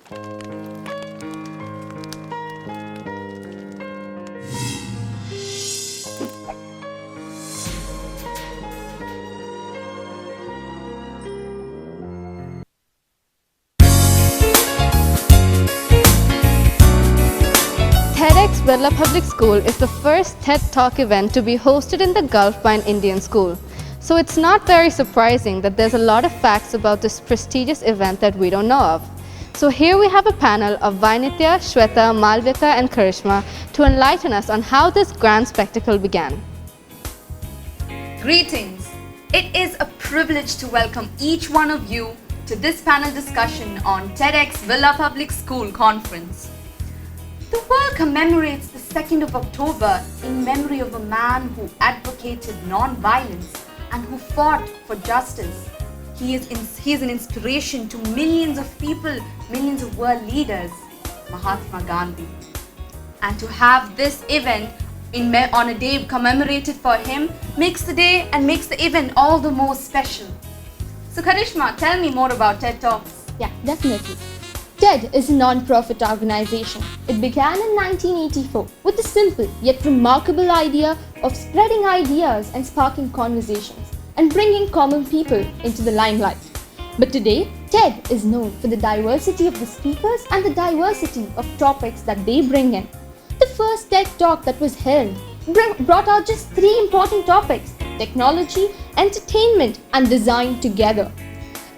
TEDx Birla Public School is the first TED Talk event to be hosted in the Gulf by an Indian school. So it's not very surprising that there's a lot of facts about this prestigious event that we don't know of. So here we have a panel of Vainitya, Shweta, Malvika and Karishma to enlighten us on how this grand spectacle began. Greetings! It is a privilege to welcome each one of you to this panel discussion on TEDxBirla Public School Conference. The world commemorates the 2nd of October in memory of a man who advocated non-violence and who fought for justice. He is an inspiration to millions of people, millions of world leaders, Mahatma Gandhi. And to have this event on a day commemorated for him makes the day and makes the event all the more special. So Karishma, tell me more about TED Talks. Yeah, definitely. TED is a non-profit organization. It began in 1984 with the simple yet remarkable idea of spreading ideas and sparking conversations and bringing common people into the limelight. But today, TED is known for the diversity of the speakers and the diversity of topics that they bring in. The first TED Talk that was held brought out just 3 important topics: technology, entertainment, and design together.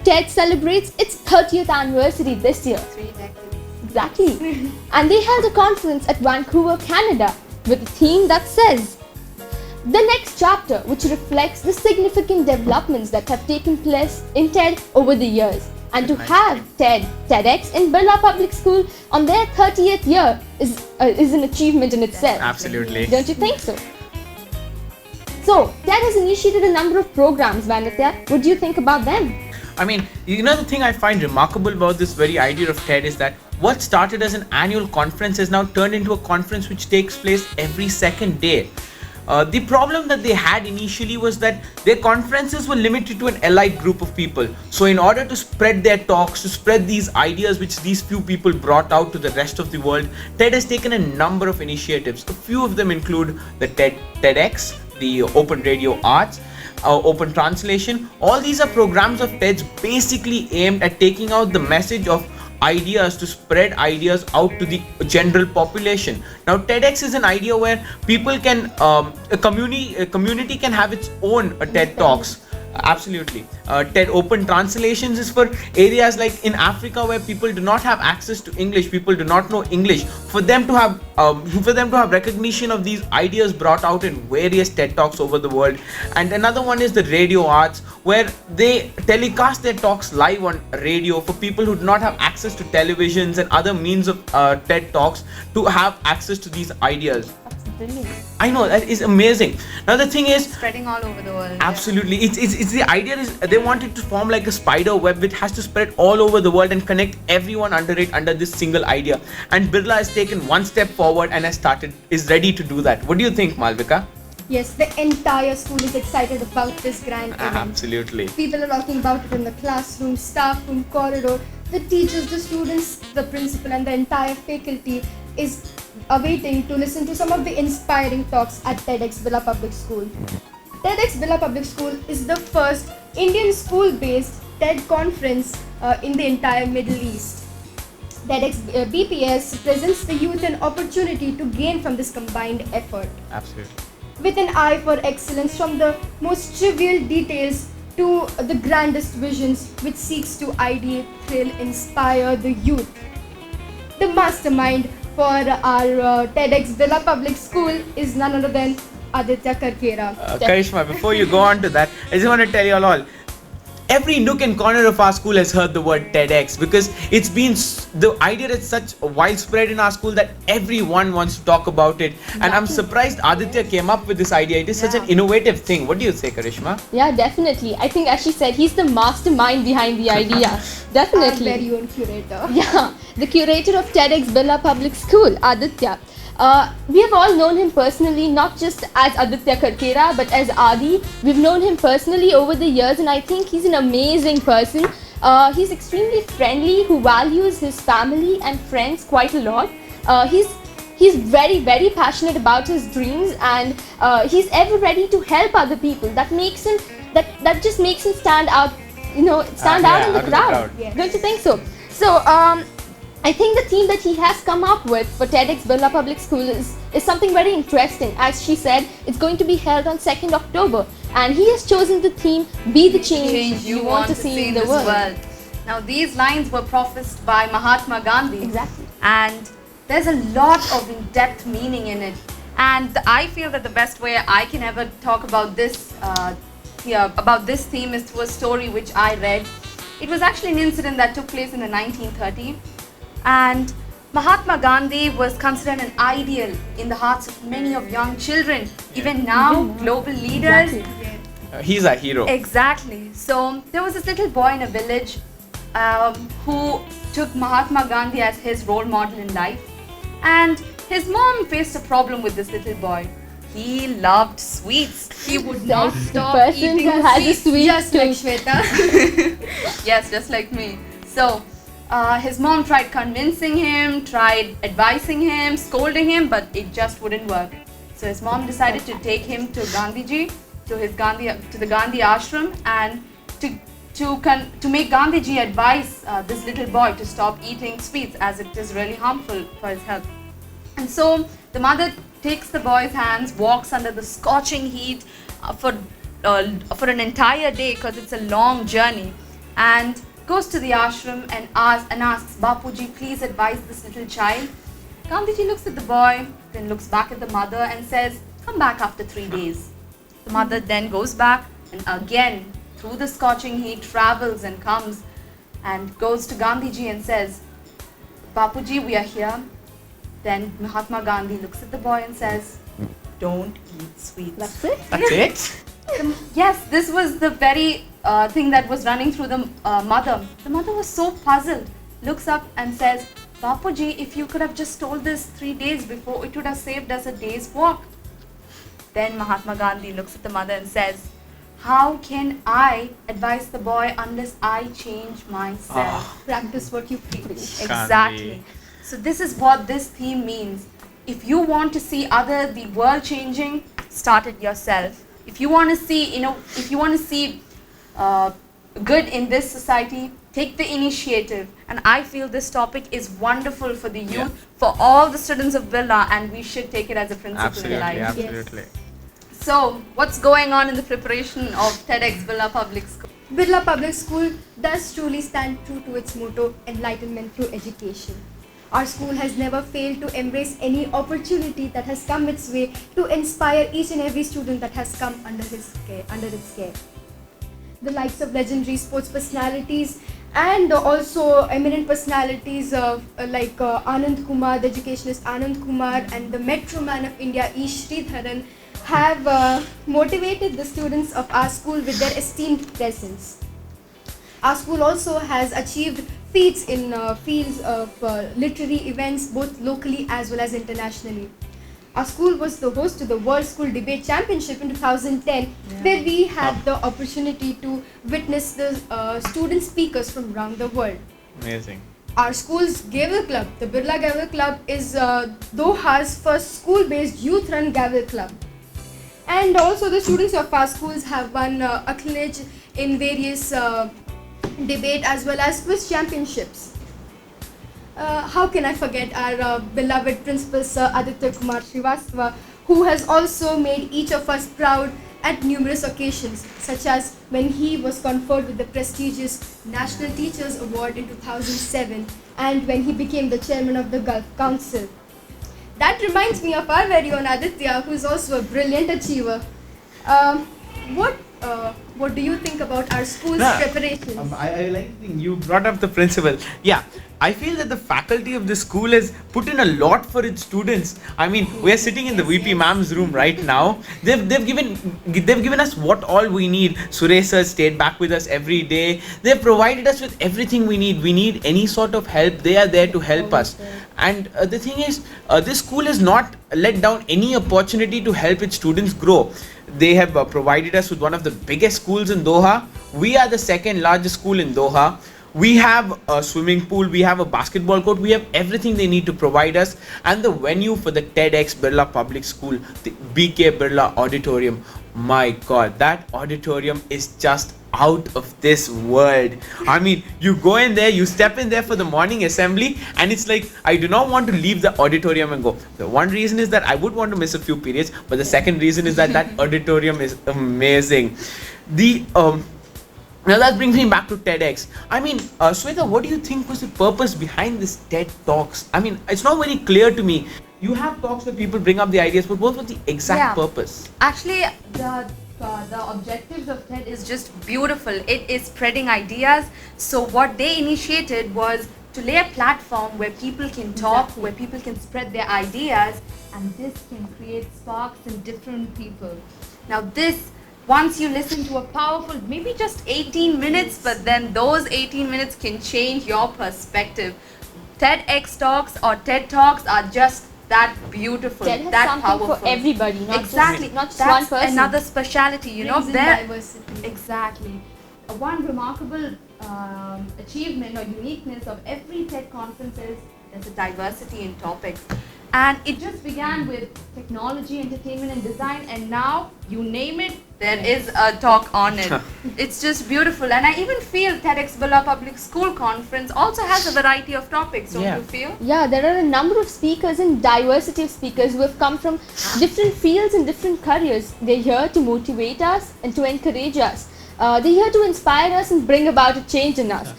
TED celebrates its 30th anniversary this year. 3 decades. Exactly. And they held a conference at Vancouver, Canada, with a theme that says, "The next chapter," which reflects the significant developments that have taken place in TED over the years. And to have TEDx in Birla Public School on their 30th year is an achievement in itself. Absolutely. Don't you think so? So, TED has initiated a number of programs, Vainitya. What do you think about them? I mean, the thing I find remarkable about this very idea of TED is that what started as an annual conference has now turned into a conference which takes place every second day. The problem that they had initially was that their conferences were limited to an elite group of people. So in order to spread their talks, to spread these ideas which these few people brought out to the rest of the world, TED has taken a number of initiatives. A few of them include the TEDx, the Open Radio Arts, Open Translation. All these are programs of TEDs basically aimed at taking out the message of ideas, to spread ideas out to the general population. Now TEDx is an idea where people can, a community can have its own TED Talks. Absolutely. TED Open Translations is for areas like in Africa where people do not have access to English, people do not know English. For them to have recognition of these ideas brought out in various TED Talks over the world. And another one is the Radio Arts, where they telecast their talks live on radio for people who do not have access to televisions and other means of TED Talks to have access to these ideas. Brilliant. I know, that is amazing. Now the thing is, Spreading all over the world. absolutely, it's the idea is they wanted to form like a spider web which has to spread all over the world and connect everyone under this single idea. And Birla has taken one step forward and is ready to do that. What do you think, Malvika? Yes, the entire school is excited about this grand event. Absolutely. People are talking about it in the classroom, staff room, corridor. The teachers, the students, the principal and the entire faculty is awaiting to listen to some of the inspiring talks at TEDxBirla Public School. TEDxBirla Public School is the first Indian school-based TED conference in the entire Middle East. TEDx BPS presents the youth an opportunity to gain from this combined effort. Absolutely. With an eye for excellence, from the most trivial details to the grandest visions, which seeks to ideate, thrill, inspire the youth. The mastermind for our TEDxBirla Public School is none other than Aditya Karkera. Karishma, before you go on to that, I just want to tell you all, every nook and corner of our school has heard the word TEDx, because it's been, the idea is such widespread in our school that everyone wants to talk about it. And I'm surprised Aditya came up with this idea. It is such an innovative thing. What do you say, Karishma? Yeah, definitely. I think, as she said, he's the mastermind behind the idea. Definitely. Our very own curator. Yeah, the curator of TEDxBirla Public School, Aditya. We have all known him personally, not just as Aditya Karkera, but as Adi. We've known him personally over the years, and I think he's an amazing person. He's extremely friendly, who values his family and friends quite a lot. He's very, very passionate about his dreams, and he's ever ready to help other people. That makes him, that just makes him stand out, stand out in the crowd. Yes. Don't you think so? So I think the theme that he has come up with for TEDx Birla Public School is something very interesting. As she said, it's going to be held on 2nd October, and he has chosen the theme, Be the Change You Want to See in the World. Now, these lines were professed by Mahatma Gandhi. Exactly. And there's a lot of in-depth meaning in it. And I feel that the best way I can ever talk about this theme is through a story which I read. It was actually an incident that took place in the 1930s. And Mahatma Gandhi was considered an ideal in the hearts of many of young children. Even now, global leaders. Exactly. He's a hero. Exactly. So there was this little boy in a village who took Mahatma Gandhi as his role model in life. And his mom faced a problem with this little boy. He loved sweets. He would not That's the stop person eating who has a sweets. sweet Just like tooth. Shweta. Yes, just like me. So his mom tried convincing him, tried advising him, scolding him, but it just wouldn't work. So his mom decided to take him to Gandhiji, to the Gandhi ashram, and to make Gandhiji advise this little boy to stop eating sweets, as it is really harmful for his health. And so the mother takes the boy's hands, walks under the scorching heat for an entire day, because it's a long journey, and goes to the ashram and asks, Bapuji, please advise this little child. Gandhiji looks at the boy, then looks back at the mother and says, come back after 3 days. The mother then goes back and again, through the scorching heat, travels and comes and goes to Gandhiji and says, Bapuji, we are here. Then Mahatma Gandhi looks at the boy and says, don't eat sweets. That's it. That's it? Yes, this was the very thing that was running through the mother. The mother was so puzzled, looks up and says, Bapuji, if you could have just told this 3 days before, it would have saved us a day's walk. Then Mahatma Gandhi looks at the mother and says, how can I advise the boy unless I change myself? Practice what you preach. Exactly. So this is what this theme means. If you want to see the world changing, start it yourself. If you want to see, good in this society, take the initiative. And I feel this topic is wonderful for the youth, for all the students of Birla, and we should take it as a principle in life. Absolutely. So, what's going on in the preparation of TEDx Birla Public School? Birla Public School does truly stand true to its motto, enlightenment through education. Our school has never failed to embrace any opportunity that has come its way to inspire each and every student that has come under its care. The likes of legendary sports personalities and also eminent personalities like Anand Kumar, the educationist Anand Kumar, and the Metro Man of India, E. Sridharan, have motivated the students of our school with their esteemed presence. Our school also has achieved feats in fields of literary events, both locally as well as internationally. Our school was the host to the World School Debate Championship in 2010, where we had the opportunity to witness the student speakers from around the world. Amazing. Our school's Gavel Club, the Birla Gavel Club, is Doha's first school-based youth-run Gavel Club. And also the students of our schools have won accolades in various debate as well as quiz championships. How can I forget our beloved Principal Sir Aditya Kumar Srivastava, who has also made each of us proud at numerous occasions, such as when he was conferred with the prestigious National Teachers Award in 2007 and when he became the chairman of the Gulf Council. That reminds me of our very own Aditya, who is also a brilliant achiever. What do you think about our school's preparations? I like the thing you brought up the principal. Yeah, I feel that the faculty of the school has put in a lot for its students. I mean, we're sitting in the VP ma'am's room right now. They've given us what all we need. Suresh sir stayed back with us every day. They've provided us with everything we need. We need any sort of help, they are there to help us. And the thing is, this school has not let down any opportunity to help its students grow. They have provided us with one of the biggest schools in Doha, We are the second largest school in Doha. We have a swimming pool, we have a basketball court, we have everything they need to provide us. And the venue for the TEDx Birla Public School, the BK Birla Auditorium, my god, that auditorium is just out of this world. I mean, you go in there, you step in there for the morning assembly, and it's like, I do not want to leave the auditorium and go. The one reason is that I would want to miss a few periods, but the second reason is that that auditorium is amazing. The Now that brings me back to TEDx. I mean, Sweta, what do you think was the purpose behind this TED Talks? I mean, it's not very clear to me. You have talks where people bring up the ideas, but what was the exact purpose? Actually, the objectives of TED is just beautiful. It is spreading ideas. So what they initiated was to lay a platform where people can talk, where people can spread their ideas, and this can create sparks in different people. Now this, once you listen to a powerful, maybe just 18 minutes, but then those 18 minutes can change your perspective. TEDx talks or TED Talks are just that beautiful, TED has that something powerful. for everybody, not Exactly, not just that's one person. another speciality, you know. Brings in There, diversity. exactly. One remarkable achievement or uniqueness of every TED conference is there's a diversity in topics. And it just began with technology, entertainment and design, and now you name it, there is a talk on it. It's just beautiful. And I even feel TEDxBirla Public School Conference also has a variety of topics, don't you feel? Yeah, there are a number of speakers and diversity of speakers who have come from different fields and different careers. They're here to motivate us and to encourage us. They're here to inspire us and bring about a change in us.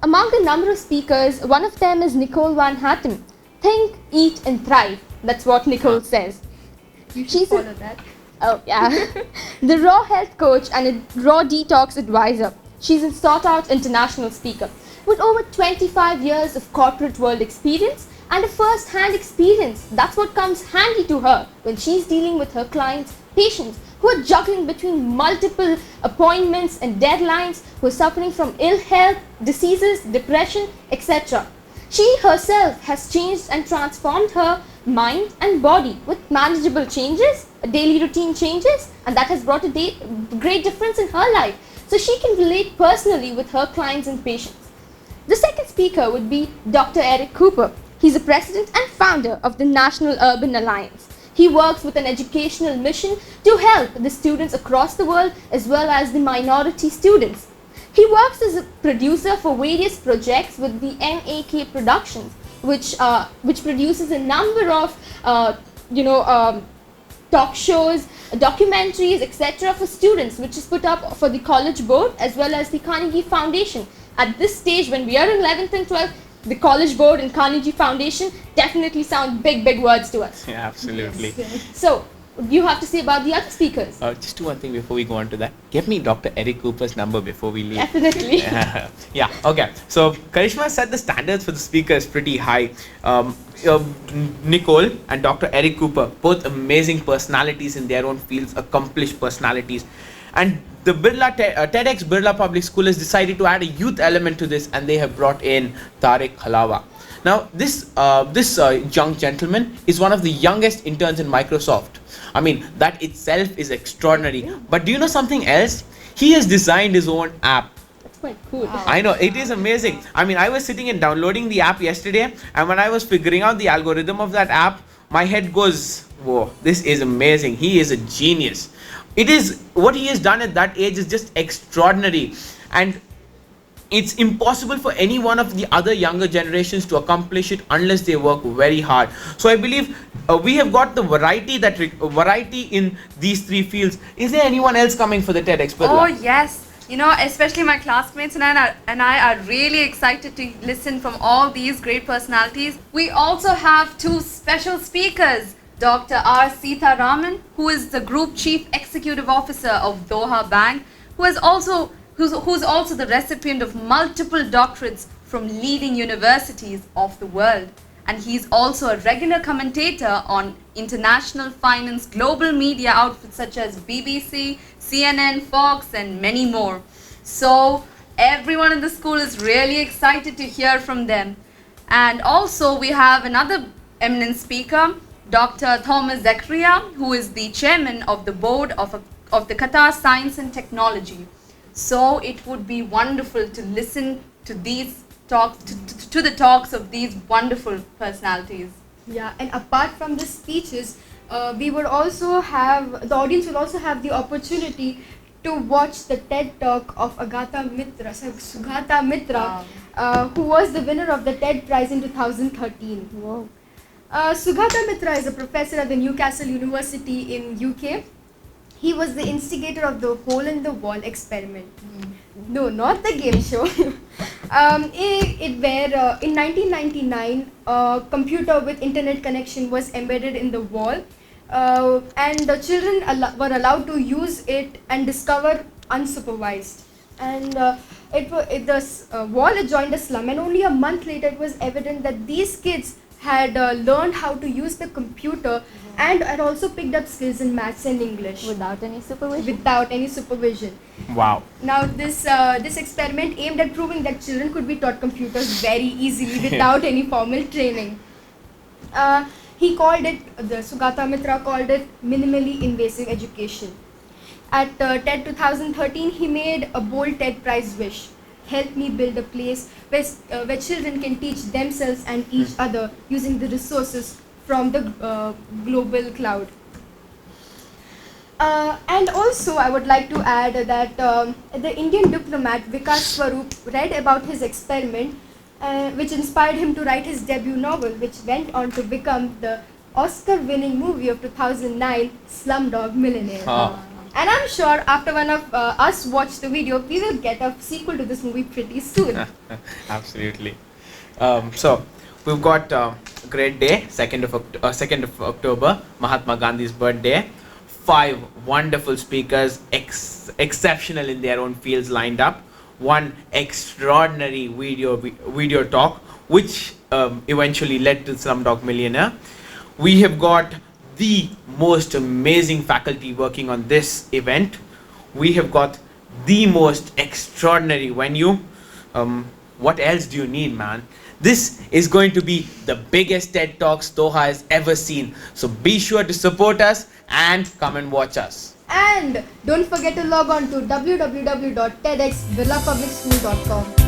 Among a number of speakers, one of them is Nicole Van Hatten. Think, eat and thrive. That's what Nicole says. You should follow that. Oh yeah. The raw health coach and a raw detox advisor. She's a sought out international speaker with over 25 years of corporate world experience and a first hand experience. That's what comes handy to her when she's dealing with her clients, patients who are juggling between multiple appointments and deadlines, who are suffering from ill health, diseases, depression, etc. She herself has changed and transformed her mind and body with manageable changes, daily routine changes, and that has brought a great difference in her life. So she can relate personally with her clients and patients. The second speaker would be Dr. Eric Cooper. He's the president and founder of the National Urban Alliance. He works with an educational mission to help the students across the world as well as the minority students. He works as a producer for various projects with the NAK Productions, which produces a number of talk shows, documentaries, etc. for students, which is put up for the College Board as well as the Carnegie Foundation. At this stage, when we are in 11th and 12th, the College Board and Carnegie Foundation definitely sound big words to us. Yeah, absolutely. So, what do you have to say about the other speakers? Just do one thing before we go on to that. Give me Dr. Eric Cooper's number before we leave. Definitely. Yeah, okay. So, Karishma set the standards for the speakers pretty high. Nicole and Dr. Eric Cooper, both amazing personalities in their own fields, accomplished personalities. And the TEDx Birla Public School has decided to add a youth element to this, and they have brought in Tariq Halawa. Now, this young gentleman is one of the youngest interns in Microsoft. I mean, that itself is extraordinary. But do you know something else? He has designed his own app. That's quite cool. Wow. I know, it is amazing. I mean, I was sitting and downloading the app yesterday, and when I was figuring out the algorithm of that app, my head goes, whoa, this is amazing. He is a genius. It is, what he has done at that age is just extraordinary. And it's impossible for any one of the other younger generations to accomplish it unless they work very hard. So I believe we have got the variety in these three fields. Is there anyone else coming for the TEDx Birla? Oh yes, you know, especially my classmates and I are really excited to listen from all these great personalities. We also have two special speakers. Dr. R. Sita Raman, who is the Group Chief Executive Officer of Doha Bank, who's also the recipient of multiple doctorates from leading universities of the world. And he's also a regular commentator on international finance, global media outfits such as BBC, CNN, Fox, and many more. So everyone in the school is really excited to hear from them. And also we have another eminent speaker, Dr. Thomas Zakaria, who is the chairman of the board of the Qatar Science and Technology. So it would be wonderful to listen to these talks, to the talks of these wonderful personalities. Yeah, and apart from the speeches, we would also have, the audience will also have the opportunity to watch the TED talk of Sugata Mitra, who was the winner of the TED Prize in 2013. Wow. Sugata Mitra is a professor at the Newcastle University in UK. He was the instigator of the hole in the wall experiment. No, not the game show. Where in 1999, a computer with internet connection was embedded in the wall, and the children were allowed to use it and discover unsupervised. And the wall adjoined a slum, and only a month later it was evident that these kids had learned how to use the computer and had also picked up skills in maths and English Without any supervision. without any supervision. Wow. Now this experiment aimed at proving that children could be taught computers very easily without any formal training. He called it, the Sugata Mitra called it minimally invasive education. At TED 2013, he made a bold TED Prize wish: help me build a place where children can teach themselves and each other using the resources from the global cloud. And also, I would like to add that the Indian diplomat Vikas Swarup read about his experiment, which inspired him to write his debut novel, which went on to become the Oscar-winning movie of 2009, Slumdog Millionaire. And I'm sure after one of us watch the video, we will get a sequel to this movie pretty soon. Absolutely. So we've got a great day, 2nd of October, Mahatma Gandhi's birthday. 5 wonderful speakers, exceptional in their own fields, lined up. One extraordinary video talk, which eventually led to Slumdog Millionaire. We have got the most amazing faculty working on this event. We have got the most extraordinary venue. What else do you need, man? This is going to be the biggest TED Talks Doha has ever seen. So be sure to support us and come and watch us. And don't forget to log on to www.TEDxBirlaPublicSchool.com.